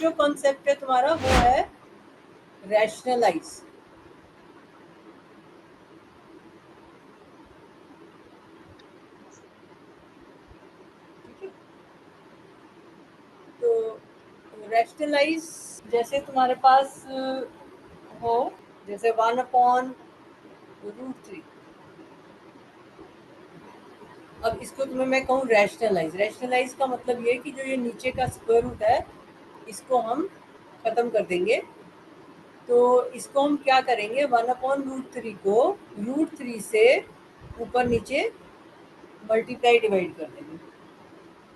जो कॉन्सेप्ट है तुम्हारा वो है रैशनलाइज। ठीक है, तो रैशनलाइज जैसे तुम्हारे पास हो, जैसे 1/√3। अब इसको तुम्हें मैं कहूँ रैशनलाइज। रैशनलाइज का मतलब ये कि जो ये नीचे का स्क्वायर रूट है इसको हम खत्म कर देंगे। तो इसको हम क्या करेंगे, 1/√3 को √3 से ऊपर नीचे मल्टीप्लाई डिवाइड कर देंगे।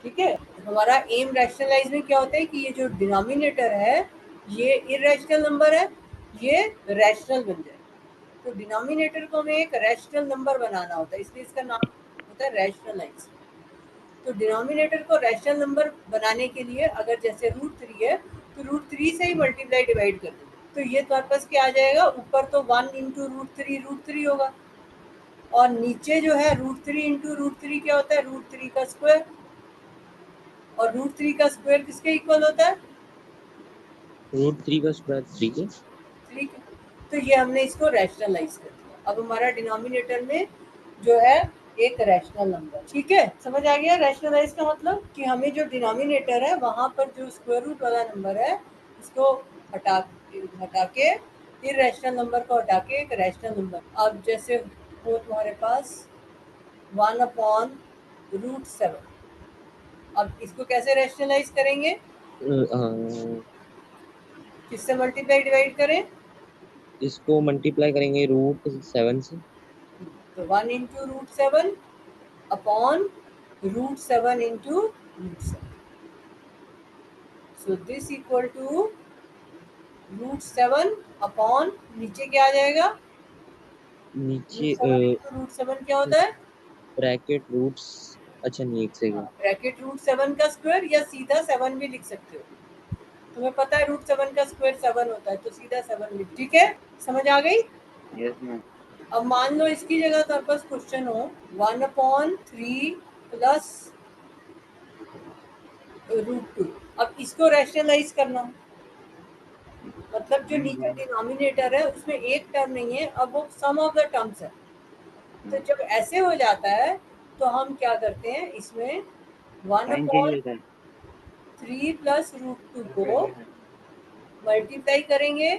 ठीक है, हमारा एम रैशनलाइज में क्या होता है कि ये जो डिनोमिनेटर है ये इरेशनल नंबर है, ये रैशनल बन जाए। तो डिनोमिनेटर को हमें एक रैशनल नंबर बनाना होता है, इसलिए इसका नाम होता है रैशनलाइज। तो डिनोमिनेटर को रैशनल नंबर बनाने के लिए अगर जैसे √3 है तो √3 से ही मल्टीप्लाई डिवाइड कर दो। तो ये तुम्हारे पास क्या आ जाएगा, ऊपर तो 1 इंटू √3 होगा, और नीचे जो है √3 इंटू √3 क्या होता है, √3 का स्क्वायर। और √3 का स्क्वायर किसके इक्वल होता है, √3 का स्क्वायर 3 के। ठीक है, तो ये हमने इसको रैशनलाइज कर दिया। अब हमारा डिनोमिनेटर में जो है एक रैशनल नंबर। ठीक है, समझ आ गया रैशनलाइज का मतलब कि हमें जो डिनोमिनेटर है वहां पर जो स्क्वायर रूट वाला नंबर है इसको हटा के इरेशनल नंबर को हटा के एक रैशनल नंबर। अब जैसे हो तुम्हारे पास 1/√7। अब इसको कैसे रैशनलाइज करेंगे, किससे मल्टीप्लाई डिवाइड करें, इसको मल्टीप्लाई करेंगे √7 से। तो 1 into √7 upon √7 into √7। So this equal to √7 upon नीचे क्या आ जाएगा, नीचे √7 इंटू √7 क्या होता है, ब्रैकेट रूट्स। अच्छा नहीं, एक सेकंड। ब्रैकेट √7 का स्क्वायर, या सीधा 7 भी लिख सकते हो। तुम्हें पता है √7 का स्क्वायर 7 होता है, तो सीधा 7 लिख। ठीक है, समझ आ गई। Yes ma'am. अब मान लो इसकी जगह तुम्हारे पास क्वेश्चन हो 1/3 प्लस √2। अब इसको रैशनलाइज करना, मतलब जो नीचे डिनोमिनेटर है उसमें एक टर्म नहीं है, अब वो सम ऑफ द टर्म्स है। तो जब ऐसे हो जाता है तो हम क्या करते हैं, इसमें 1/3 प्लस √2 को मल्टीप्लाई करेंगे,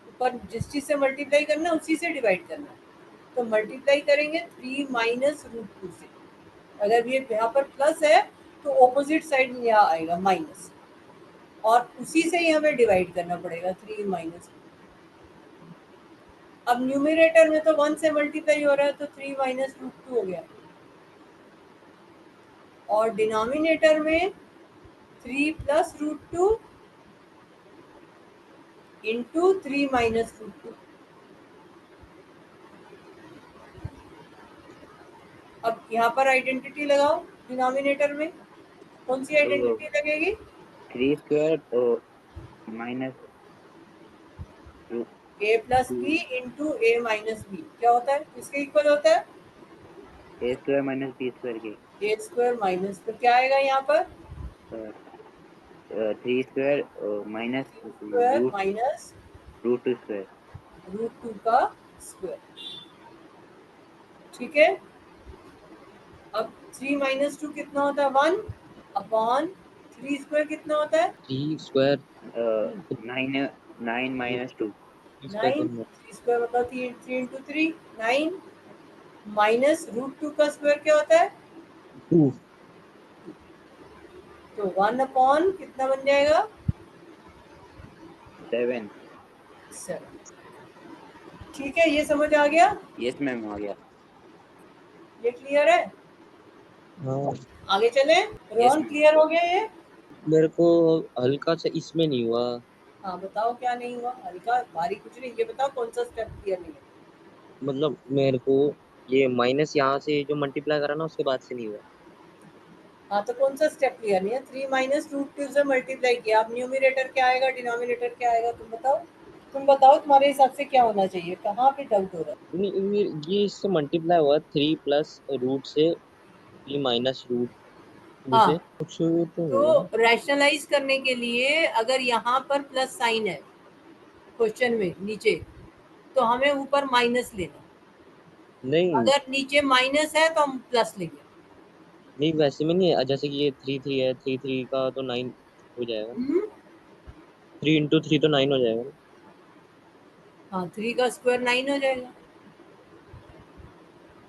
ऊपर जिस चीज से मल्टीप्लाई करना उसी से डिवाइड करना। तो मल्टीप्लाई करेंगे 3 माइनस √2 से। अगर ये यहाँ पर प्लस है तो ऑपोजिट साइड यहाँ आएगा माइनस, और उसी से ही हमें डिवाइड करना पड़ेगा 3 माइनस। अब न्यूमरेटर में तो 1 से मल्टीप्लाई हो रहा है तो 3 माइनस √2 हो गया, और डिनोमिनेटर में 3 प्लस √2 इंटू 3 माइनस √2। अब यहाँ पर आइडेंटिटी लगाओ, डिनोमिनेटर में कौन सी आइडेंटिटी लगेगी, 3 square minus a plus B into A minus B क्या होता है, किसके इक्वल होता है, A square minus B square के। ए स्क्वायर माइनस, तो क्या आएगा यहाँ पर, 3 square minus square minus √2 square. √2 का स्क्वायर। ठीक है, अब 3 माइनस 2 कितना होता है, 1 अपॉन 3 स्क्वायर कितना होता है, 3 स्क्वायर 9 माइनस 2 इसका 9। करना। 3 स्क्वायर मतलब 3 इंटू 3 9, माइनस √2 का स्क्वायर क्या होता है, 2 तो 1 अपॉन कितना बन जाएगा, 7। 7। ठीक है, ये समझ आ गया, यस मैम आ गया। ये क्लियर है। हाँ आगे चले, रोहन क्लियर हो गया ये, मेरे को हल्का सा इसमें नहीं हुआ। हाँ बताओ क्या नहीं हुआ, हल्का भारी कुछ नहीं, ये बताओ कौन सा स्टेप क्लियर नहीं है। मतलब मेरे को ये माइनस यहाँ से जो मल्टीप्लाई करा ना उसके बाद से नहीं हुआ। हाँ तो कौन सा स्टेप क्लियर नहीं है, 3 माइनस √2 से मल्टीप्लाई किया, अब न्यूमरेटर क्या आएगा डिनोमिनेटर क्या आएगा, तुम बताओ, तुम बताओ तुम्हारे हिसाब से क्या होना चाहिए, कहाँ पे डाउट हो रहा है। ये इससे मल्टीप्लाई हुआ 3 प्लस रूट से 3 माइनस √2 जैसे हाँ, कुछ तो होगा ना। तो रैशनलाइज करने के लिए अगर यहाँ पर प्लस साइन है क्वेश्चन में नीचे, तो हमें ऊपर माइनस लेना। नहीं अगर नीचे माइनस है तो हम प्लस लेंगे। नहीं, वैसे में नहीं है, जैसे कि ये 3 3 है, 3 3 का तो 9 हो जाएगा ना। हम्म, 3 × 3 तो 9 हो जाएगा ना। हाँ, 3 का स्क्वायर 9 हो जाएगा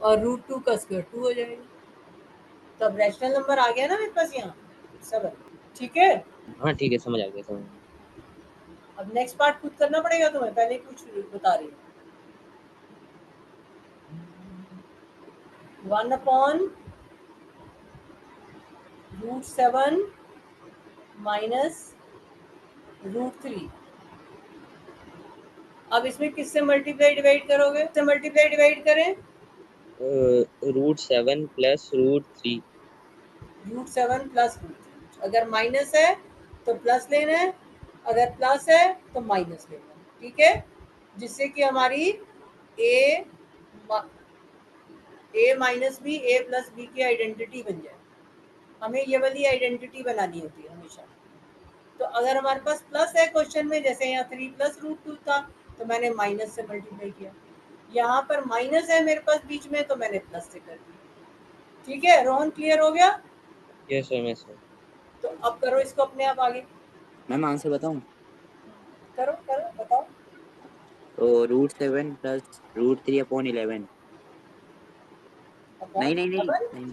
और √2 का स्क्वायर 2 हो जाएगा। तो अब रैशनल नंबर आ गया ना मेरे पास यहाँ सब। ठीक है, हाँ ठीक है, समझ आ गया, समझ आ गया। अब नेक्स्ट पार्ट खुद करना पड़ेगा तुम्हें, पहले कुछ बता रही हूँ। 1/√7 माइनस √3। अब इसमें किससे मल्टीप्लाई डिवाइड करोगे? किससे मल्टीप्लाई डिवाइड करें? √7 + √3। √7 प्लस √3। अगर माइनस है तो प्लस लेना है, अगर प्लस है तो माइनस लेना है। ठीक है, जिससे कि हमारी ए माइनस बी ए प्लस बी की आइडेंटिटी बन जाए। हमें ये वाली आइडेंटिटी बनानी होती है हमेशा। तो अगर हमारे पास प्लस है क्वेश्चन में, जैसे यहाँ 3 + √2 था, तो मैंने माइनस से मल्टीप्लाई किया। यहाँ पर माइनस है मेरे पास बीच में, तो मैंने प्लस से कर दिया। ठीक है रोहन, क्लियर हो गया? Yes sir, yes sir. तो अब करो इसको अपने आप आगे। मैम आंसर बताऊं? करो करो बताओ। तो √7 + √3/11। अपॉन नहीं नहीं नहीं 7। नहीं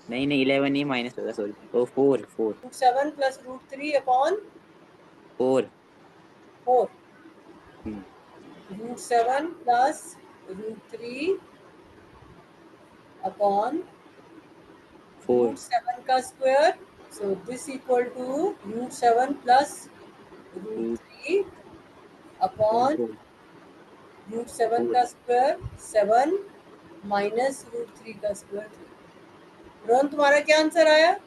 नहीं नहीं 11 ही माइनस होगा, सॉरी। ओ 4 4 √7 + √3 अपॉन 4। 4। हम्म √7 + √3 अपॉन 4 √7 का square. So this equal to √7 + root √3 upon upon 4 √7 4। का स्क्वायर 7 माइनस √3 का स्क्वायर 3। रोहन, तुम्हारा क्या आंसर आया?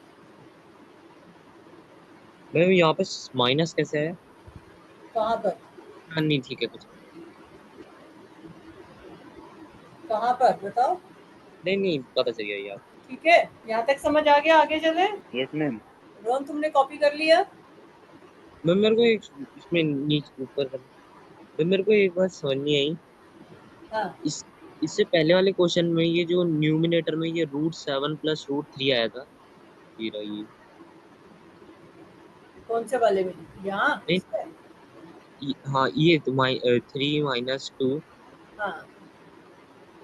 मैम यहाँ पे माइनस कैसे है? कहाँ पर? हाँ, नहीं ठीक है कुछ। कहाँ पर बताओ? नहीं नहीं, पता चल गया यार। ठीक है, यहाँ तक समझ आ गया, आगे चले। Yes ma'am. रोहन, तुमने कॉपी कर लिया? मैम मेरे को एक इसमें नीचे ऊपर करना। मैम मेरे को एक बात समझ नहीं आई। हाँ, इस इससे पहले वाले क्वेश्चन में ये जो न्यूमिनेटर में ये √7 + √3 आया था, ये रहा ये। कौन से वाले में? यहाँ नहीं, इसमें? हाँ ये तो 3 - 2। हाँ।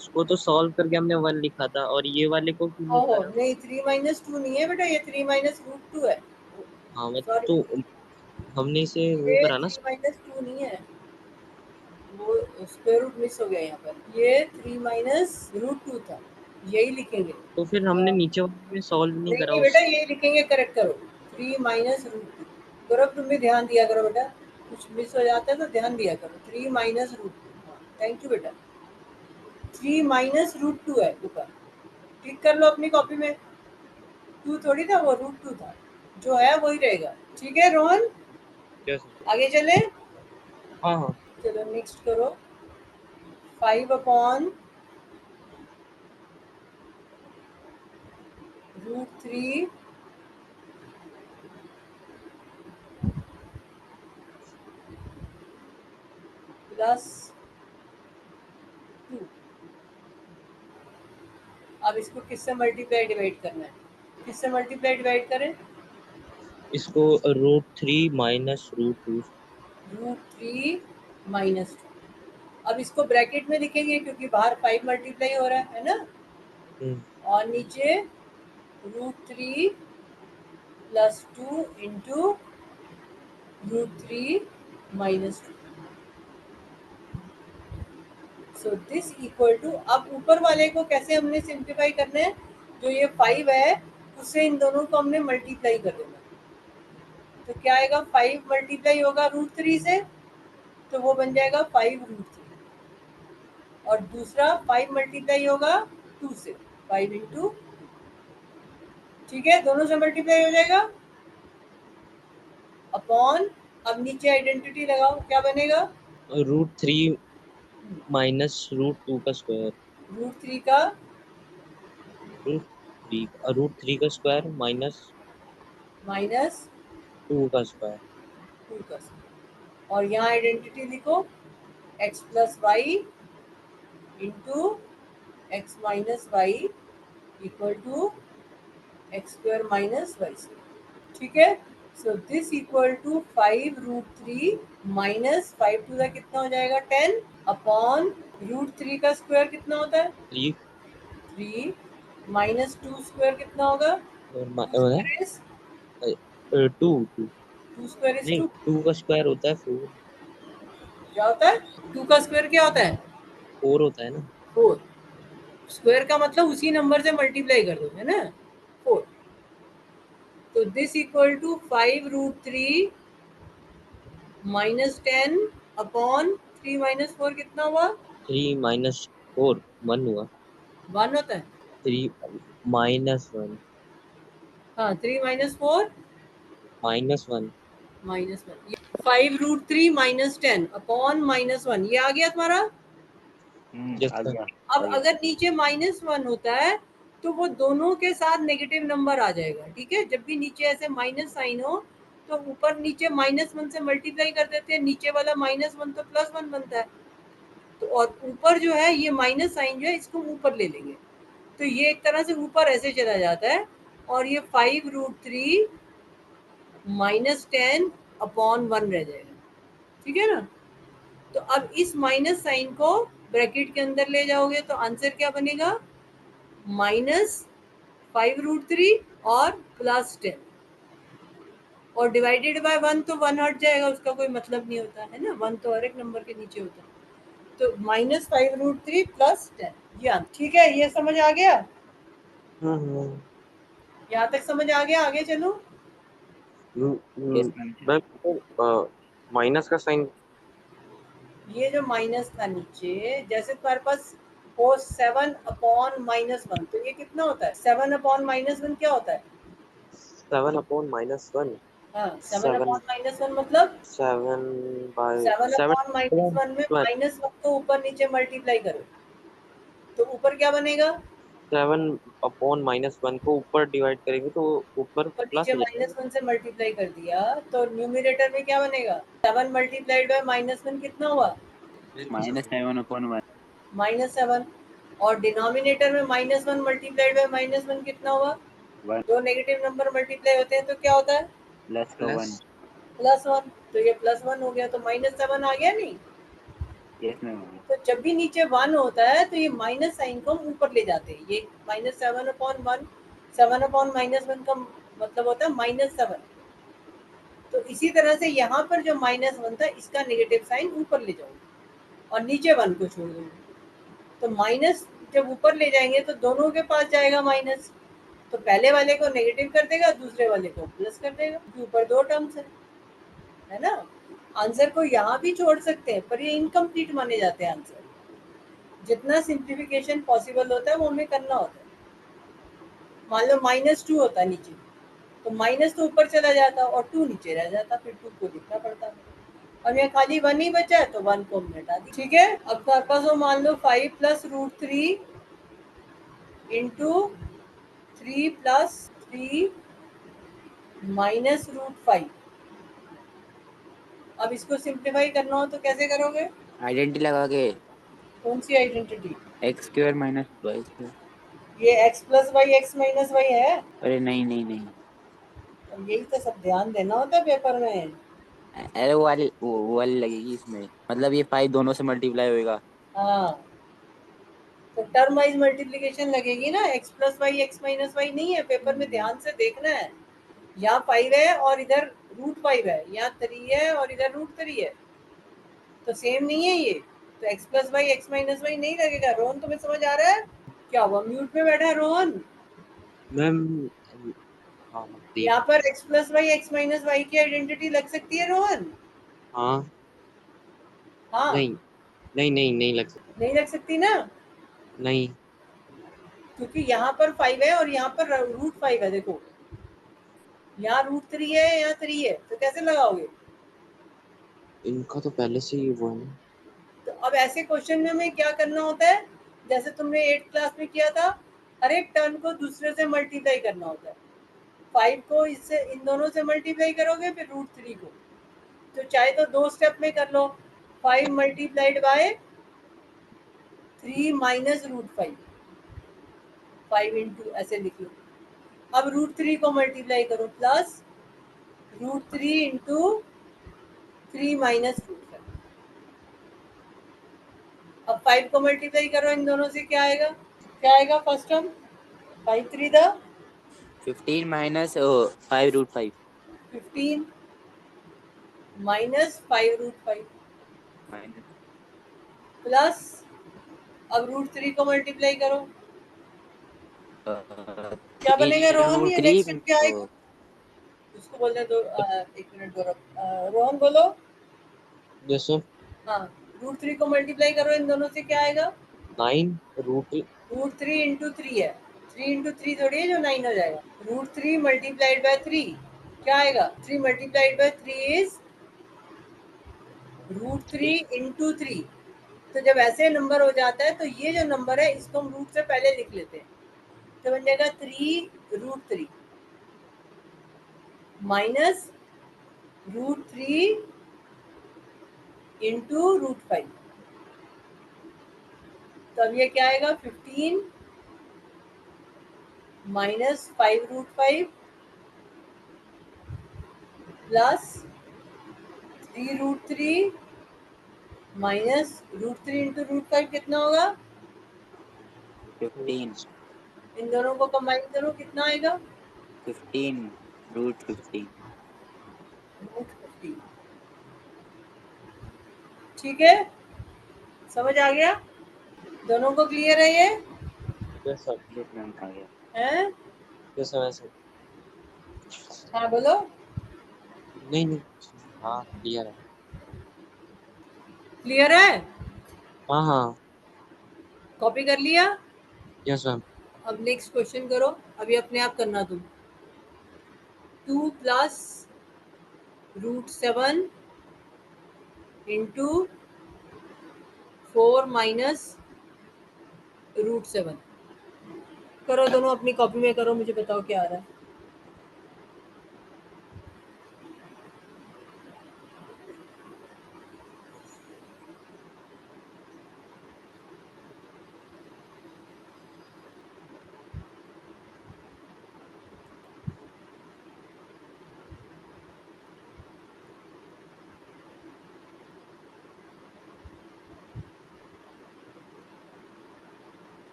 इसको तो सॉल्व करके हमने 1 लिखा था, और ये वाले को क्यों नहीं ओहो करा? नहीं, 3 - 2 नहीं है बेटा, ये 3 - √2 है। हाँ मैं सॉरी, तो, हमने इसे वो ये करा ना। 3 - 2 नहीं है, वो स्क्वायर रूट मिस हो गया यहाँ पर। ये 3 - √2 था, यही लिखेंगे। तो फिर हमने नीचे वाले में सॉल्व नहीं नहीं करा नहीं बेटा, उस। यही लिखेंगे, करेक्ट करो। 3 - √2। गौरव, तुम भी ध्यान दिया करो बेटा, कुछ मिस हो जाता है तो ध्यान दिया करो। 3 - √2। हाँ, थैंक यू बेटा। 3 - √2 है ऊपर, टिक कर लो अपनी कॉपी में। 2 थोड़ी था वो, √2 था। जो है वही रहेगा। ठीक है रोहन, यस। आगे चले। हाँ हाँ। चलो नेक्स्ट करो। 5/√3 + 2। अब इसको किससे मल्टीप्लाई डिवाइड करना है? किससे मल्टीप्लाई डिवाइड करें? इसको √3 - √2। √3 - 2। अब इसको ब्रैकेट में लिखेंगे क्योंकि बाहर 5 मल्टीप्लाई हो रहा है ना। हम्म। और नीचे √3 + 2 into √3 - 2। So this equal to, अब ऊपर वाले को कैसे हमने सिंप्लीफाई करना है? जो ये 5 है उससे इन दोनों को हमने मल्टीप्लाई कर देना। तो क्या आएगा? 5 मल्टीप्लाई होगा √3 से, तो वो बन जाएगा 5 √3। और दूसरा 5 मल्टीप्लाई होगा 2 से, 5 इंटू। ठीक है, दोनों से मल्टीप्लाई हो जाएगा अपॉन। अब नीचे आइडेंटिटी लगाओ, क्या बनेगा? √3 - √2 का स्क्वायर। √3 का 3 रूट 3 का स्क्वायर माइनस माइनस 2 का स्क्वायर। 2 का स्क्वायर। और यहाँ आइडेंटिटी लिखो, x plus Y into X minus Y equal to X square minus Y square. ठीक है, so this equal to 5√3 minus 5 to the कितना हो जाएगा 10 अपॉन √3 का स्क्वायर कितना होता है 3 3 माइनस 2 स्क्वायर कितना होगा 2 स्क्वायर इज 2 2 स्क्वायर इज नहीं 2। 2 का स्क्वायर होता है 4। क्या होता है 2 का स्क्वायर क्या होता है 4 होता है ना। 4। स्क्वायर का मतलब उसी नंबर से मल्टीप्लाई कर दो, है ना 4। तो this equal to 5√3 minus 10 upon 3 minus 4 कितना हुआ 3 माइनस 4 1 हुआ। 1 होता है। 3 माइनस 1 हाँ 3 minus 4 minus 1 minus 1। 5√3 minus 10 upon minus 1 ये आ गया तुम्हारा। यस आ सर। गया। अब अगर नीचे -1 होता है तो वो दोनों के साथ नेगेटिव नंबर आ जाएगा। ठीक है, जब भी नीचे ऐसे माइनस साइन हो तो ऊपर नीचे -1 से मल्टीप्लाई कर देते हैं, नीचे वाला -1 तो +1 बनता है। तो और ऊपर जो है ये माइनस साइन जो है इसको ऊपर ले लेंगे, तो ये एक तरह से ऊपर ऐसे चला जाता है और ये 5√3 माइनस 10 अपॉन 1 रह जाएगा। ठीक है ना, तो अब इस माइनस साइन को ब्रैकेट के अंदर ले जाओगे तो आंसर क्या बनेगा -5√3 और +10 और डिवाइडेड बाय 1 तो 1 हट जाएगा, उसका कोई मतलब नहीं होता है ना, 1 तो हर एक नंबर के नीचे होता है। तो -5√3 +10 ये ठीक है, ये समझ आ गया, यहाँ तक समझ आ गया, आगे चलो। Yes ma'am. मैम माइनस का साइन ये जो माइनस था नीचे, जैसे तुम्हारे पास हो 7 अपॉन -1 तो ये कितना होता है 7 अपॉन -1 क्या होता है 7 अपॉन -1 हाँ 7 7 अपॉन -1 मतलब 7 बाय 7 अपॉन -1 में 7 -1 को ऊपर नीचे मल्टीप्लाई करो तो ऊपर क्या बनेगा 7 अपॉन -1 को ऊपर डिवाइड करेंगे तो ऊपर ऊपर प्लस नीचे हो जाएगा। -1 से मल्टीप्लाई कर दिया तो न्यूमरेटर में क्या बनेगा 7 मल्टीप्लाइड बाय -1 कितना हुआ -7/1 -7 और डिनोमिनेटर में -1 मल्टीप्लाइड बाय -1 कितना हुआ 1 दो नेगेटिव नंबर मल्टीप्लाई होते हैं तो क्या होता है प्लस का 1। +1 तो ये +1 हो गया तो -7 आ गया नहीं। Yes ma'am. तो जब भी नीचे 1 होता है तो ये माइनस साइन को हम ऊपर ले जाते हैं, ये -7/1 7 अपॉन -1 का मतलब होता है -7। तो इसी तरह से यहाँ पर जो -1 था इसका नेगेटिव साइन ऊपर ले जाओगे और नीचे 1 को छोड़ दोगे। तो माइनस जब ऊपर ले जाएंगे तो दोनों के पास जाएगा माइनस, तो पहले वाले को नेगेटिव कर देगा दूसरे वाले को प्लस कर देगा क्योंकि ऊपर दो टर्म्स है ना। आंसर को यहाँ भी छोड़ सकते हैं पर ये इनकम्प्लीट माने जाते हैं आंसर। जितना सिंप्लीफिकेशन पॉसिबल होता है वो हमें करना होता है। मान लो -2 होता है नीचे तो माइनस तो ऊपर चला जाता और 2 नीचे रह जाता, फिर 2 को लिखना पड़ता। अब यहाँ खाली 1 ही बचा है तो 1 को हमने हटा दी। ठीक है, अब तुम्हारे पास वो मान लो 5 + √3 इंटू 3 + 3 -√5। अब इसको सिंप्लीफाई करना हो तो कैसे करोगे आइडेंटिटी लगा के कौन सी आइडेंटिटी x² - y²। ये x + y x - y है। अरे नहीं नहीं नहीं, अब यही तो सब ध्यान देना होता है पेपर में। अरे वो वाली लगेगी इसमें, मतलब ये 5 दोनों से मल्टीप्लाई होएगा। हाँ तो टर्म वाइज मल्टीप्लिकेशन लगेगी ना, x + y x - y नहीं है, पेपर में ध्यान से देखना है। यहाँ 5 है और इधर √5 है, यहाँ 3 है और इधर √3 है, तो सेम नहीं है ये। तो x + y x - y नहीं लगेगा। रोहन तुम्हें समझ आ रहा है? क्या हुआ म्यूट में बैठा है रोहन? मैम हाँ देख यहाँ पर x + y x - y की आइडेंटिटी लग सकती है रोहन? हाँ हाँ नहीं नहीं नहीं नहीं लग सकता नहीं लग सकती ना, नहीं। क्योंकि यहाँ पर 5 है और यहाँ पर √5 है। देखो यहाँ √3 है, यहाँ 3 है, तो कैसे लगाओगे? इनका तो पहले से ही वो है ना। तो अब ऐसे क्वेश्चन में हमें क्या करना होता है, जैसे तुमने 8th क्लास में किया था हर एक टर्म को दूसरे से मल्टीप्लाई करना होता है। 5 को इससे इन दोनों से मल्टीप्लाई करोगे, फिर √3 को, तो चाहे तो 2 स्टेप में कर लो। 5 मल्टीप्लाइड बाय 3 माइनस √5, 5 इंटू ऐसे लिख लो। अब √3 को मल्टीप्लाई करो, प्लस √3 इंटू 3 माइनस √5। अब 5 को मल्टीप्लाई करो इन दोनों से, क्या आएगा? क्या आएगा first term? 5 3 the 15 minus 5√5 15 minus 5√5 minus plus, अब √3 को मल्टीप्लाई करो, क्या बनेगा रोहन? ये नेक्स्ट स्टेप क्या आएगा? उसको बोलने दो, 1 मिनट गौरव। रोहन बोलो। Yes sir. हाँ, √3 को मल्टीप्लाई करो इन दोनों से, क्या आएगा? 9 रूट √3 इंटू 3 है, 3 इंटू 3 थोड़ी है जो 9 हो जाएगा। √3 मल्टीप्लाइड बाय 3 क्या आएगा? 3 मल्टीप्लाइड बाय 3 इज √3 इंटू 3। तो जब ऐसे नंबर हो जाता है तो ये जो नंबर है इसको हम रूट से पहले लिख लेते हैं, तो बन जाएगा 3√3 माइनस √3 इंटू √5। तो अब ये क्या आएगा? 15 माइनस 5√5 प्लस 3√3 माइनस √3 इंटू √5 कितना होगा? 15 इन दोनों को कंबाइन करो, कितना आएगा? 15 √15 √15। ठीक है, समझ आ गया? दोनों को क्लियर है ये? Yes sir. यस मैम आ गया। हैं? Yes sir. हाँ बोलो। नहीं नहीं, हाँ क्लियर है। क्लियर है? हाँ हाँ। कॉपी कर लिया? Yes ma'am. अब नेक्स्ट क्वेश्चन करो, अभी अपने आप करना तुम। 2 प्लस √7 इंटू 4 माइनस √7 करो, दोनों अपनी कॉपी में करो, मुझे बताओ क्या आ रहा है।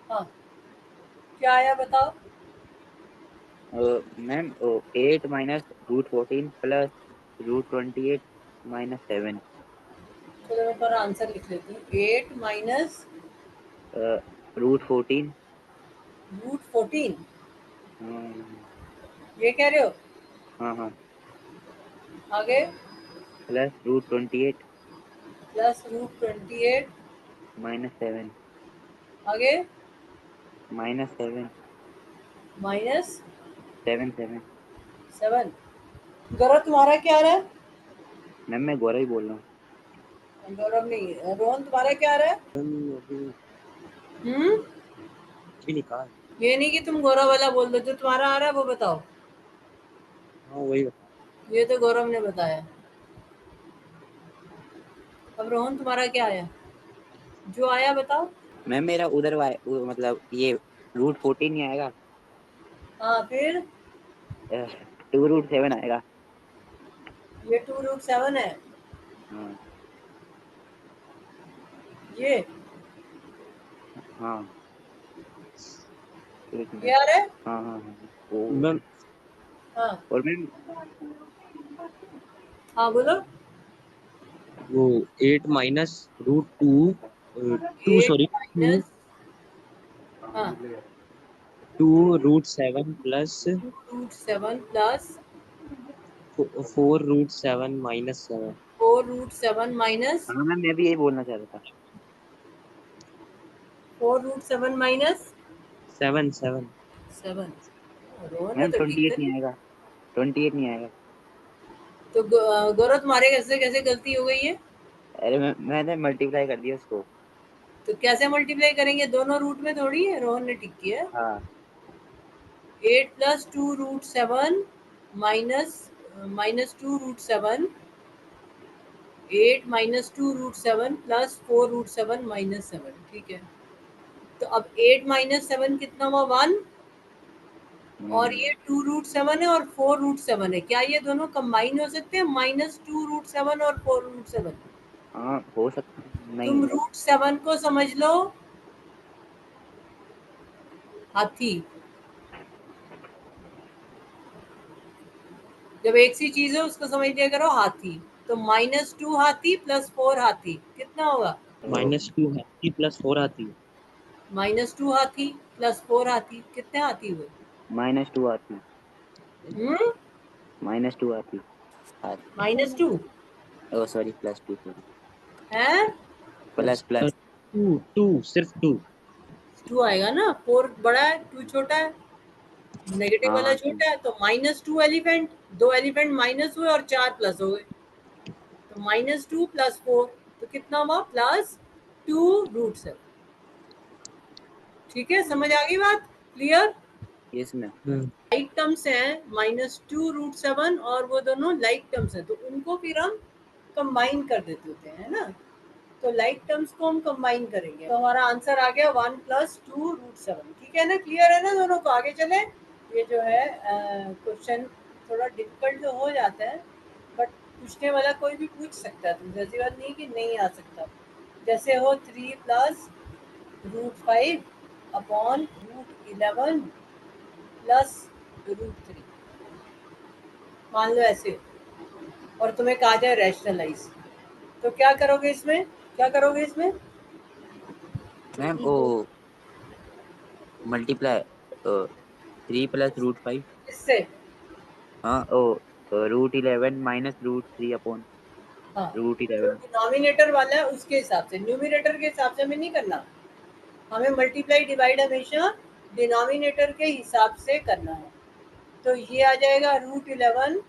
हाँ, क्या आया बताओ? मैम 8 माइनस √14 प्लस √28 माइनस 7 चलो मैं पर आंसर लिख लेती हूँ। 8 माइनस √14 √14, ये कह रहे हो? हाँ हाँ आगे प्लस √28 प्लस √28, माइनस 7 आगे माइनस 7 माइनस 7 7 7। गौरव तुम्हारा क्या आ रहा है? मैम मैं गौरव ही बोल रहा हूँ। गौरव नहीं, रोहन तुम्हारा क्या आ रहा है? अभी हम्म, अभी निकाल। ये नहीं कि तुम गौरव वाला बोल दो, जो तुम्हारा आ रहा है वो बताओ। हाँ वही बता। ये तो गौरव ने बताया। अब रोहन तुम्हारा क्या आया? जो आया बताओ। मैम मेरा उधर मतलब ये √14 ही आएगा, हाँ फिर 2√7 आएगा। ये 2√7 है, हाँ ये हाँ एक ये मिनट। आ रहा है। हाँ हाँ हाँ मैम हाँ और मैम हाँ बोलो। वो 8 minus √2 two 8 sorry two minus, हाँ 2√7 प्लस 2√7 प्लस 4√7 माइनस 7। 4√7 माइनस हाँ मैम मैं भी यही बोलना चाह रहा था। 4√7 माइनस 7 7। रोहन ने मैम तो ठीक 28 करी। नहीं आएगा, 28 नहीं आएगा। तो गौरव तुम्हारे कैसे कैसे गलती हो गई है? अरे मैंने मल्टीप्लाई कर दिया उसको। तो कैसे मल्टीप्लाई करेंगे? दोनों रूट में थोड़ी है। रोहन ने ठीक किया है। हाँ 8 + 2√7 माइनस -2√7, 8 - 2√7 + 4√7 - 7। ठीक है। तो अब 8 - 7 कितना हुआ? 1। और ये 2√7 है और 4√7 है। क्या ये दोनों कंबाइन हो सकते हैं? -2√7 और 4√7। हाँ हो सकता है, तुम नहीं। √7 को समझ लो हाथी। जब एक सी चीज है उसको समझ लिया करो हाथी। तो -2 हाथी + 4 हाथी कितना होगा? -2 हाथी प्लस 4 हाथी। -2 हाथी + 4 हाथी कितने हाथी हुए? -2 आती, हम्म -2 आती। -2 ओ सॉरी, +2 सॉरी, है। Plus plus. 2 सिर्फ 2। 2 आएगा ना। 4 बड़ा है, 2 छोटा है। नेगेटिव हाँ वाला हाँ छोटा है। तो -2 एलिफेंट, 2 एलिफेंट माइनस हुए और 4 प्लस हो गए। तो -2 + 4 तो कितना हुआ? +2√7। ठीक है, समझ आ गई बात? Clear? Yes ma'am. Like terms हैं -2√7 और वो दोनों लाइक टर्म्स हैं, तो उनको फिर हम कंबाइन कर देते होते हैं, है ना। तो लाइक टर्म्स को हम कंबाइन करेंगे तो हमारा आंसर आ गया 1 + 2√7। ठीक है ना? क्लियर है ना दोनों को? आगे चले। ये जो है क्वेश्चन थोड़ा डिफिकल्ट तो हो जाता है, बट पूछने वाला कोई भी पूछ सकता है। तुम ऐसी बात नहीं कि नहीं आ सकता। जैसे हो 3 + √5 अपॉन √11 + √3, मान लो ऐसे, और तुम्हें कहा जाए रैशनलाइज, तो क्या करोगे इसमें? क्या करोगे इसमें? मैम ओ मल्टीप्लाई 3 + √5। इससे। हाँ ओ √11 - √3 अपॉन हाँ, जो √11। डिनोमिनेटर वाला है उसके हिसाब से, न्यूमरेटर के हिसाब से हमें नहीं करना। हमें मल्टीप्लाई डिवाइड हमेशा डिनोमिनेटर के हिसाब से करना है। तो ये आ जाएगा √11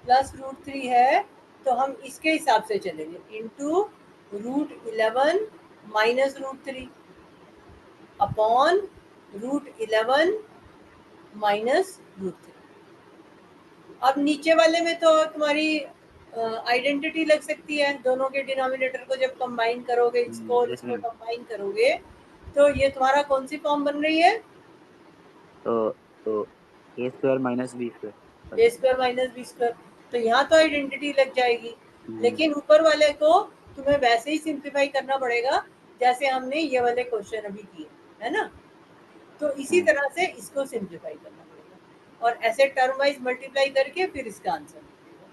+ √3 है, तो हम इसके हिसाब से चलेंगे, इंटू √11 - √3 अपॉन √11 - √3। अब नीचे वाले में तो तुम्हारी आइडेंटिटी लग सकती है। दोनों के डिनोमिनेटर को जब कंबाइन करोगे, इसको और यस इसको मैम। कंबाइन करोगे, तो ये तुम्हारा कौन सी फॉर्म बन रही है? तो a² - b²। a² - b²। तो यहाँ तो आइडेंटिटी लग जाएगी, लेकिन ऊपर वाले को तुम्हें वैसे ही सिंप्लीफाई करना पड़ेगा जैसे हमने ये वाले क्वेश्चन अभी किए, है ना। तो इसी तरह से इसको सिंप्लीफाई करना पड़ेगा और ऐसे टर्म वाइज मल्टीप्लाई करके फिर इसका आंसर निकलेगा।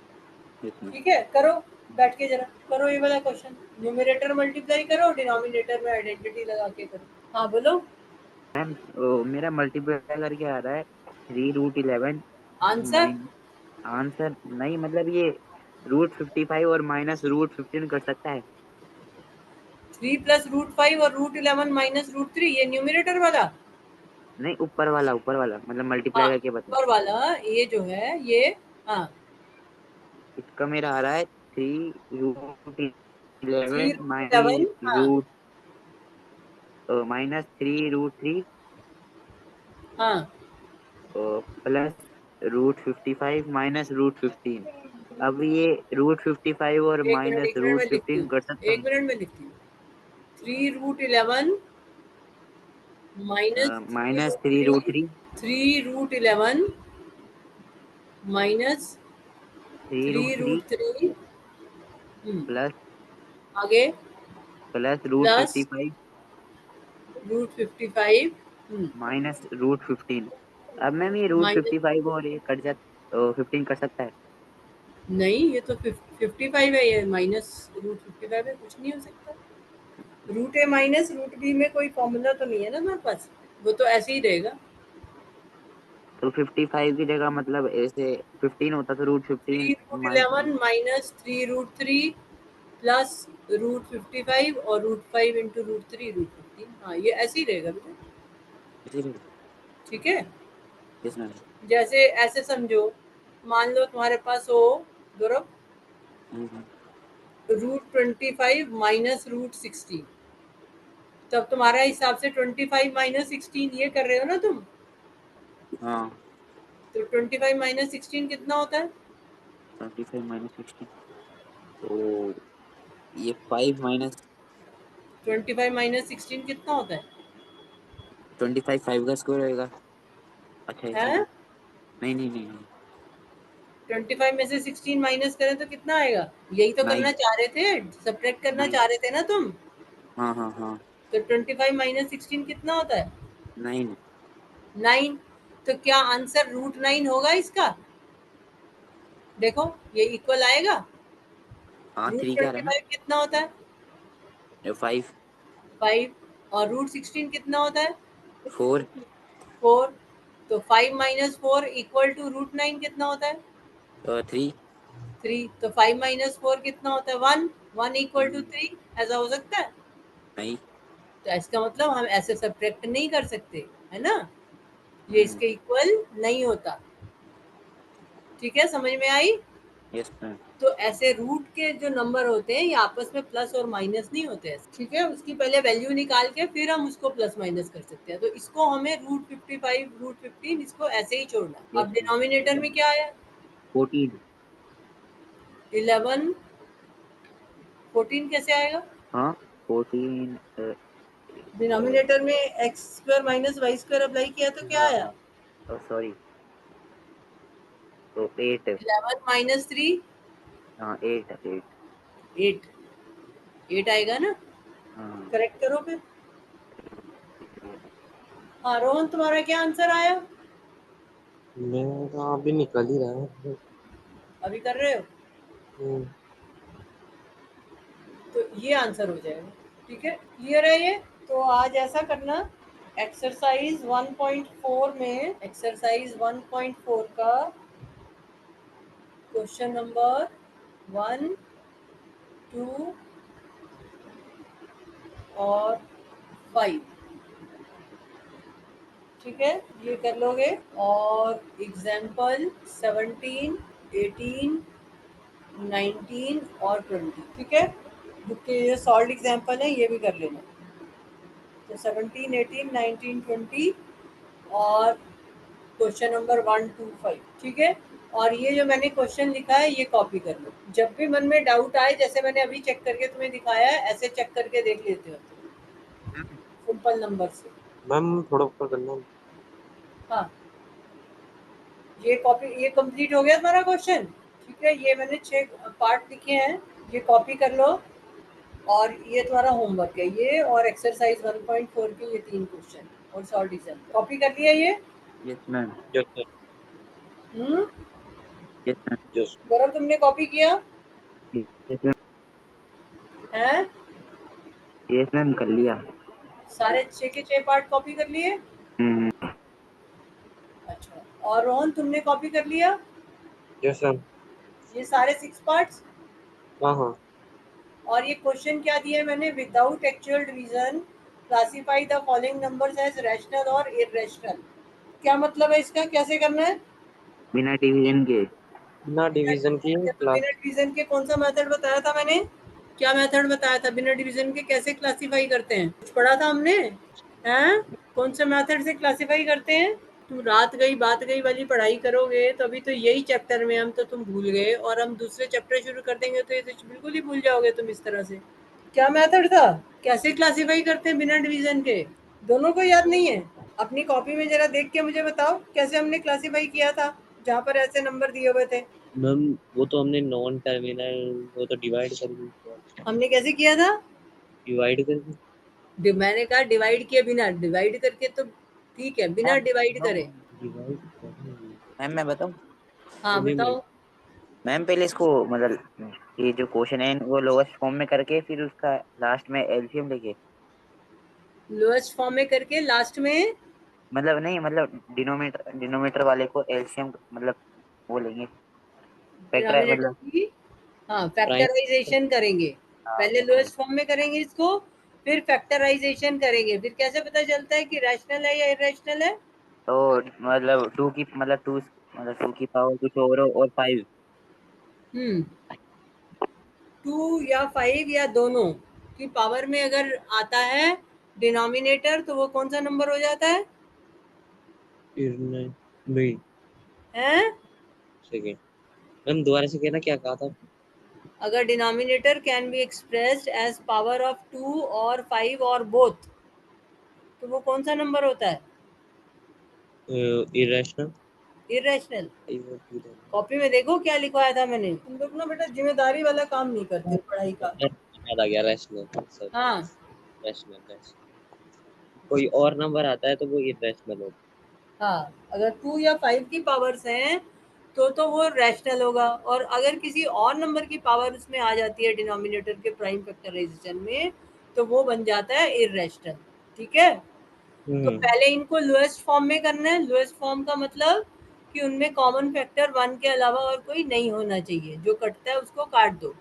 Yes ma'am. ठीक है, करो बैठ के जरा करो ये वाला क्वेश्चन। न्यूमरेटर मल्टीप्लाई करो, डिनोमिनेटर में आइडेंटिटी लगा के करो। हाँ बोलो। मैम मेरा मल्टीप्लाई करके आ रहा है 3√11 आंसर माइन। आंसर नहीं, मतलब ये √55 और -√15 कर सकता है। 3 + √5 और √11 - √3, ये न्यूमरेटर वाला। नहीं, ऊपर वाला मतलब मल्टीप्लाई हाँ, करके बता। ऊपर वाला ये जो है ये। हाँ, इसका मेरा आ रहा है 3√11 3√11। हाँ -3√3 हाँ, प्लस √55 -√15। अब ये √55 और एक मिनट, एक मिनट में लिखती -√15 हूँ। कर सकता एक हूँ। मिनट में लिखती हूँ। 3√11 minus three -3√3, root three 3√11 minus three root three three root three plus आगे √रूट प्लस 55 √55 -√15। अब मैम ये रूट माइनस। 55 और ये कट जा 15 कर सकता है। नहीं, ये तो 55 है, ये -√55 है, कुछ नहीं हो सकता। √a माइनस √b में कोई फॉर्मूला तो नहीं है ना हमारे पास, वो तो ऐसे ही रहेगा। तो 55 की जगह मतलब ऐसे 15 होता तो √15 3√11 माइनस 3√3 प्लस √55 और √5 इंटू √3 √15। हाँ, ये ऐसे ही रहेगा बेटा। ठीक है। Yes ma'am. जैसे ऐसे समझो, मान लो तुम्हारे पास हो गौरव √25 माइनस √16, तब तुम्हारा हिसाब से 25 माइनस 16 ये कर रहे हो ना तुम। हाँ। तो 25 माइनस 16 कितना होता है? 25 माइनस 16 तो ये 5 माइनस 25 माइनस 16 कितना होता है? 25 5 का स्क्वायर होएगा। अच्छा ऐसे हैं? नहीं नहीं नहीं नहीं 25 में से 16 माइनस करें तो कितना आएगा? यही तो करना 9 चाह रहे थे, सब्ट्रैक्ट करना 9। चाह रहे थे ना तुम। हाँ हाँ हाँ तो 25 माइनस 16 कितना होता है? 9। 9। तो क्या आंसर √9 होगा इसका? देखो ये इक्वल आएगा। हाँ रूट 3 क्या ट्वेंटी रहा फाइव कितना होता है? ना 5 5। और √16 कितना होता है? 4 4। तो 5 माइनस 4 इक्वल टू √9 कितना होता है? 3 3। तो 5 माइनस 4 कितना होता है? 1। 1 इक्वल टू 3। ऐसा हो सकता है? नहीं। तो इसका मतलब हम ऐसे सब्ट्रैक्ट नहीं कर सकते, है ना। ये इसके इक्वल नहीं होता। ठीक है, समझ में आई? Yes ma'am. तो ऐसे रूट के जो नंबर होते हैं ये आपस में प्लस और माइनस नहीं होते हैं, ठीक है। उसकी पहले वैल्यू निकाल के फिर हम उसको प्लस माइनस कर सकते हैं। तो इसको हमें √55 √15 इसको ऐसे ही छोड़ना है। अब डिनोमिनेटर में क्या आया? 14 11। 14 कैसे आएगा? हाँ 14 डिनोमिनेटर में x² माइनस y² अप्लाई किया तो क्या आया? सॉरी तो 8 11 माइनस 3 हाँ 8 8 8। 8 आएगा ना। हाँ। करेक्ट करो फिर। हाँ रोहन, तुम्हारा क्या आंसर आया? मेरा अभी निकल ही रहा है। अभी कर रहे हो? हम्म, तो ये आंसर हो जाएगा। ठीक है, क्लियर है ये? तो आज ऐसा करना, एक्सरसाइज 1.4 में एक्सरसाइज 1.4 का क्वेश्चन नंबर 1, 2 और 5, ठीक है, ये कर लोगे। और एग्जाम्पल 17, 18, 19 और 20, ठीक है। बुक के ये सॉल्व एग्जाम्पल है, ये भी कर लेना। तो 17, 18, 19, 20 और क्वेश्चन नंबर 1, 2, 5, ठीक है। और ये जो मैंने क्वेश्चन लिखा है ये कॉपी कर लो। जब भी मन में डाउट आए, जैसे मैंने अभी चेक करके तुम्हें दिखाया है, ऐसे चेक करके देख लेते हो सिंपल नंबर से। मैम थोड़ा ऊपर करना। हाँ, ये कॉपी, ये कंप्लीट हो गया तुम्हारा क्वेश्चन। ठीक है, ये मैंने 6 पार्ट लिखे हैं, ये कॉपी कर लो। और ये तुम्हारा होमवर्क है ये, और एक्सरसाइज 1.4 के ये 3 क्वेश्चन और सॉल्व एग्जाम कॉपी कर लिया ये। Yes ma'am. Yes sir. Hmm, yes ma'am. Yes. Gaurav तुमने कॉपी किया यस मैम। है? यस मैम कर लिया। सारे 6 के 6 पार्ट कॉपी कर लिए? हम्म। अच्छा, और रोहन तुमने कॉपी कर लिया यस सर। ये सारे 6 पार्ट्स? हाँ हाँ। और ये क्वेश्चन क्या दिया है मैंने? Without actual division classify the following numbers as rational or irrational. क्या मतलब है इसका, कैसे करना है? बिना डिवीजन के। बिना डिवीजन की तो क्लास। बिना डिवीजन के कौन सा मेथड बताया था मैंने? क्या मेथड बताया था? बिना डिवीजन के कैसे क्लासिफाई करते हैं, कुछ पढ़ा था हमने? हैं? कौन से मेथड से क्लासिफाई करते हैं? तुम रात गई बात गई वाली पढ़ाई करोगे तो अभी तो यही चैप्टर में हम तो तुम भूल गए, और हम दूसरे चैप्टर शुरू कर देंगे तो ये तो बिल्कुल ही भूल जाओगे तुम इस तरह से। क्या मेथड था, कैसे क्लासिफाई करते हैं बिना डिवीजन के? दोनों को याद नहीं है? अपनी कॉपी में जरा देख के मुझे बताओ कैसे हमने क्लासिफाई किया था, जहाँ पर ऐसे नंबर दिए हुए थे। मैम वो तो हमने नॉन टर्मिनल, वो तो डिवाइड कर दिया। हमने कैसे किया था? डिवाइड कर दी। मैंने कहा डिवाइड किए बिना, डिवाइड करके तो ठीक है, बिना मैम डिवाइड करे। डिवाइड कर दी। मैम मैं बताऊँ। हाँ अभी मैं बताओ। मैम पहले इसको मतलब ये जो क्वेश्चन है वो लोएस्ट फॉर्म में करके फिर उसका लास्ट में एलसीएम लेके लोएस्ट फॉर्म में करके लास्ट में मतलब नहीं मतलब डिनोमिनेटर वाले को एलसीएम मतलब वो लेंगे फैक्टर डिनोमिनेटर मतलब की, हाँ, प्राइम। फैक्टराइजेशन करेंगे। हाँ पहले लोएस्ट फॉर्म में करेंगे इसको, फिर फैक्टराइजेशन करेंगे, फिर कैसे पता चलता है कि रैशनल है या इरेशनल है? तो मतलब टू की पावर कुछ और 5। 2 या 5 या दोनों की पावर में अगर आता है डिनोमिनेटर, तो वो कौन सा नंबर हो जाता है? नहीं, हैं? सेकेंड मैम दोबारा से कहना, क्या कहा था? अगर denominator can be expressed as power of 2 और 5 और बोथ, तो वो कौन सा नंबर होता है? इरेशनल। इरेशनल। कॉपी में देखो क्या लिखवाया था मैंने। तुम लोग ना बेटा जिम्मेदारी वाला काम नहीं करते पढ़ाई का। याद आ गया, रैशनल सर। हाँ रैशनल कोई और नंबर आता है तो वो इरेशनल होता हाँ, अगर 2 या 5 की पावर्स हैं तो वो रैशनल होगा, और अगर किसी और नंबर की पावर उसमें आ जाती है डिनोमिनेटर के प्राइम फैक्टराइजेशन में, तो वो बन जाता है इरेशनल। ठीक है, तो है। पहले इनको लोएस्ट फॉर्म में करना है। लोएस्ट फॉर्म का मतलब कि उनमें कॉमन फैक्टर 1 के अलावा और कोई नहीं होना चाहिए, जो कटता है उसको काट दो।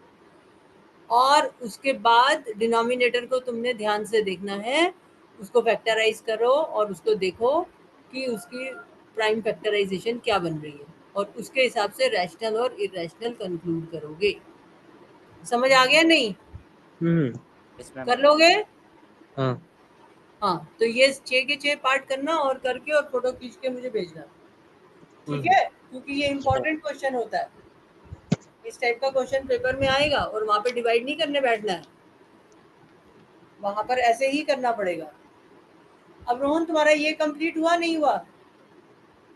और उसके बाद डिनोमिनेटर को तुमने ध्यान से देखना है, उसको फैक्टराइज करो और उसको देखो कि उसकी प्राइम फैक्टराइजेशन क्या बन रही है, और उसके हिसाब से रैशनल और इरेशनल कंक्लूड करोगे। समझ आ गया? नहीं इसमें कर लोगे? हाँ हाँ, तो ये 6 के 6 पार्ट करना और करके और फोटो खींच के मुझे भेजना। ठीक है, क्योंकि ये इंपॉर्टेंट क्वेश्चन होता है। इस टाइप का क्वेश्चन पेपर में आएगा और वहां पे डिवाइड नहीं करने बैठना है, वहां पर ऐसे ही करना पड़ेगा। अब रोहन तुम्हारा ये कंप्लीट हुआ नहीं हुआ?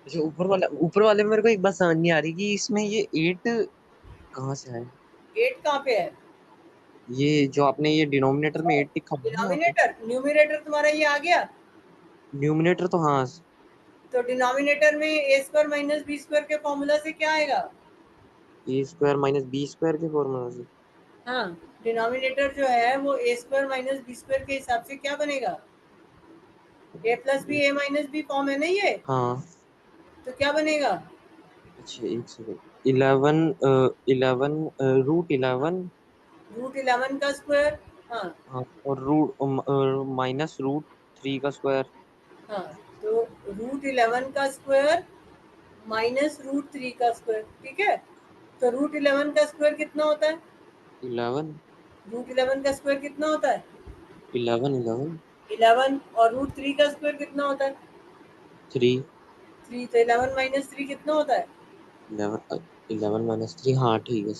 अच्छा, ऊपर वाले में मेरे को एक बात समझ नहीं आ रही कि इसमें ये 8 कहाँ से आए। 8 कहाँ पे है? ये जो आपने ये डिनोमिनेटर में 8 लिखा है ना यहाँ पे। डिनोमिनेटर, न्यूमरेटर तुम्हारा ये आ गया, न्यूमिनेटर तो हाँ। तो डिनोमिनेटर में ए स्क्वायर माइनस बी स्क्वायर के फॉर्मूला से क्या आएगा? ए स्क्वायर माइनस बी स्क्वायर के फॉर्मूला से। हाँ, डिनोमिनेटर जो है वो ए स्क्वायर माइनस बी स्क्वायर के हिसाब से क्या बनेगा? ए प्लस बी ए माइनस बी फॉर्म है ना ये, हाँ तो क्या बनेगा? अच्छा, एक सेकंड। 11 11 √11। रूट 11 का स्क्वायर। हाँ हाँ, और माइनस √3 का स्क्वायर। हाँ, तो रूट 11 का स्क्वायर माइनस रूट 3 का स्क्वायर। ठीक है, तो रूट 11 का स्क्वायर कितना होता है? 11 रूट 11 का स्क्वायर कितना होता है? 11 11 11। और रूट 3 का स्क्वायर कितना होता है? 3। 3। तो 11 माइनस 3 कितना होता है? 11 11 माइनस 3, हाँ ठीक है।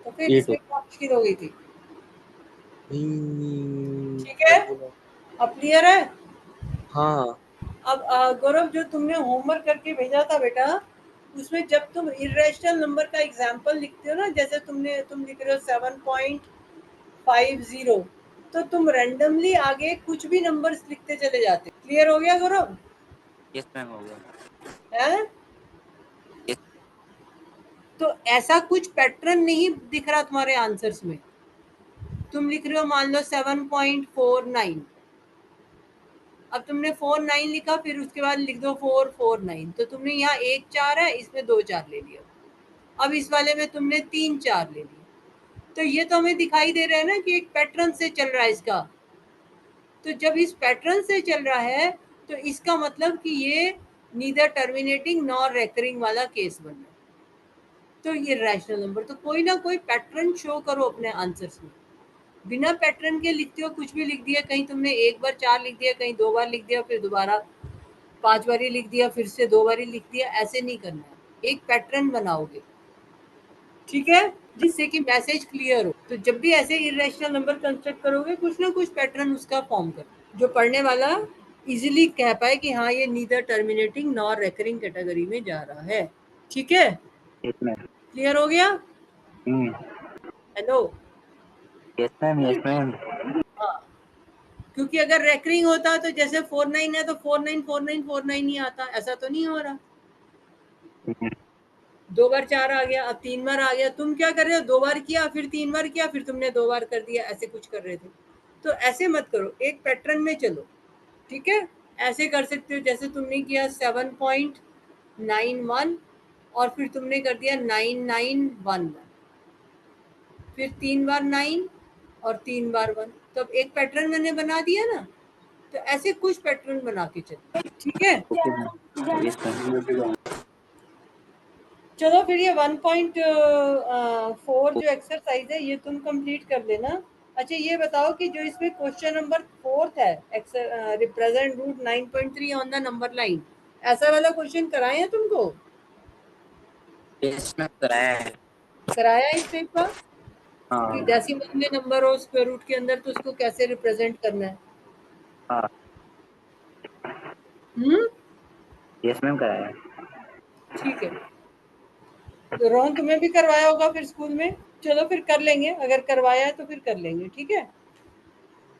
तो फिर 8 इसमें क्या मुश्किल हो गई थी? ठीक है, क्या बोला? अब क्लियर है? हाँ अब गौरव, जो तुमने होमवर्क करके भेजा था बेटा, उसमें जब तुम इरेशनल नंबर का एग्जाम्पल लिखते हो ना, जैसे तुम लिख रहे हो 7.50, तो तुम रैंडमली आगे कुछ भी नंबर्स लिखते चले जाते। क्लियर हो गया गौरव? यस मैम हो गया। है? Yes, तो ऐसा कुछ पैटर्न नहीं दिख रहा तुम्हारे आंसर्स में। तुम लिख रहे हो मान लो 7.49, अब तुमने 49 लिखा, फिर उसके बाद लिख दो 449, तो तुमने यहाँ 1 4 है, इसमें 2 4 ले लिया। अब इस वाले में तुमने 3 4 ले लिया। तो ये तो हमें दिखाई दे रहा है ना कि एक पैटर्न से चल रहा है इसका। तो जब इस पैटर्न से चल रहा है, तो इसका मतलब कि ये नीदर टर्मिनेटिंग नॉर रेकरिंग वाला केस बन रहा है। तो ये रैशनल नंबर, तो कोई ना कोई पैटर्न शो करो अपने आंसर्स में। बिना पैटर्न के लिखते हो कुछ भी लिख दिया, कहीं तुमने 1 बार 4 लिख दिया, कहीं 2 बार लिख दिया, फिर दोबारा 5 बारी लिख दिया, फिर से 2 बारी लिख दिया, ऐसे नहीं करना है। एक पैटर्न बनाओगे, ठीक है, जिससे कि मैसेज क्लियर हो। तो जब भी ऐसे इरेशनल नंबर कंस्ट्रक्ट करोगे, कुछ ना कुछ पैटर्न उसका फॉर्म करो, जो पढ़ने वाला इजीली कह पाए कि हाँ ये neither terminating nor recurring category में जा रहा है। ठीक है, यस मैम। क्लियर हो गया? Hello? Yes ma'am, yes ma'am. हाँ, क्योंकि अगर रेकरिंग होता तो जैसे 49 है तो 49 ही आता, ऐसा तो नहीं हो रहा। 2 बार 4 आ गया, अब 3 बार आ गया। तुम क्या कर रहे हो? 2 बार किया, फिर 3 बार किया, फिर तुमने 2 बार कर दिया, ऐसे कुछ कर रहे थे। तो ऐसे मत करो, एक पैटर्न में चलो। ठीक है, ऐसे कर सकते हो जैसे तुमने किया 7.91, और फिर तुमने कर दिया 9911, फिर 3 बार 9, और 3 बार 1, तो अब एक पैटर्न मैंने बना दिया ना, तो ऐसे कुछ पैटर्न बना के चल, ठीक है। Yes ma'am. चलो फिर ये 1.4 जो एक्सरसाइज है ये तुम कंप्लीट कर लेना। अच्छा ये बताओ कि जो इसमें क्वेश्चन नंबर 4 है, represent root 9.3 on the number line, ऐसा वाला क्वेश्चन कराए हैं तुमको? यस मैम, कराया है। कराया इस टाइप का कि हाँ डेसिमल में नंबर हो स्क्वायर रूट के अंदर, तो उसको कैसे रिप्रेजेंट करना है? हाँ। यस मैम, कराया है। ठीक है, तो रोहन तुम्हें भी करवाया होगा फिर स्कूल में। चलो फिर कर लेंगे, अगर करवाया है तो फिर कर लेंगे, ठीक है।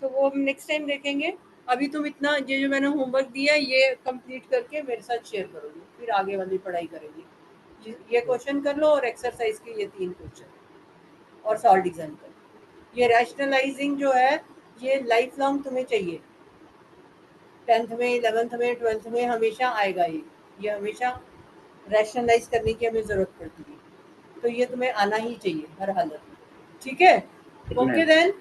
तो वो हम नेक्स्ट टाइम देखेंगे। अभी तुम इतना ये जो मैंने होमवर्क दिया है ये कंप्लीट करके मेरे साथ शेयर करोगे, फिर आगे वाली पढ़ाई करेंगे। ये क्वेश्चन कर लो और एक्सरसाइज के ये 3 क्वेश्चन और सॉल्व डिजाइन कर लो। ये रैशनलाइजिंग जो है ये लाइफ लॉन्ग तुम्हें चाहिए, 10th में 11th में 12th में हमेशा आएगा ये हमेशा रैशनलाइज करने की हमें ज़रूरत पड़ती है, तो ये तुम्हें आना ही चाहिए हर हालत में, ठीक है। Yes okay ma'am. देन